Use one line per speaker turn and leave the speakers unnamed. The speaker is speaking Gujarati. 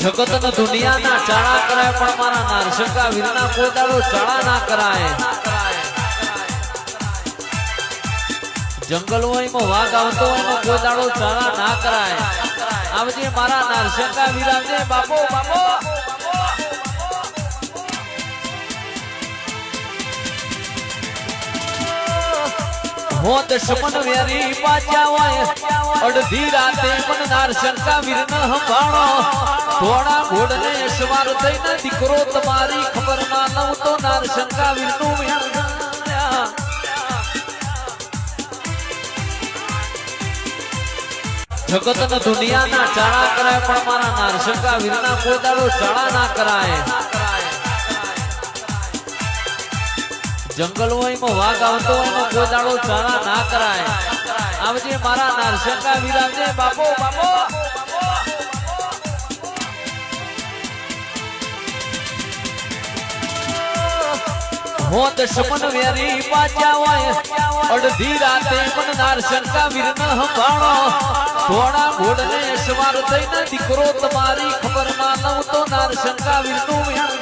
જગત ન દુનિયા ના ચાળા કરાય પણ મારા નારશંકા વીરના કોઈ દાડો ચાળા ના કરાય જંગલ હોય માં વાઘ આવતો હોય માં કોઈ દાડો ચાળા ના કરાય આવજે મારા નારશંકા વીરાને બાપો બાપો હોત શમન વેરી પાછા હોય અડધી રાતે મન નારશંકા વીરને સંભાળો થોડા ઘોડને સવાર થઈને દીકરો તમારી ખબર ના લઉં તો નારશંકા વીરનું જગત ન દુનિયા ના ચાળા કરાય પણ મારા નારશંકા વીરના કોઈ દાડો ચાળા ના કરાય જંગલ હોય માં વાઘ આવતો હોય માં કોઈ દાડો ચાળા ના કરાય આવજે મારા નારશંકા વીરાને બાપો બાપો હોત શમન વેરી પાછા હોય અડધી રાતે મન નારશંકા વીરને સંભાળો થોડા ઘોડને સવાર થઈને દીકરો તમારી ખબર ના લઉં તો નારશંકા વીરનું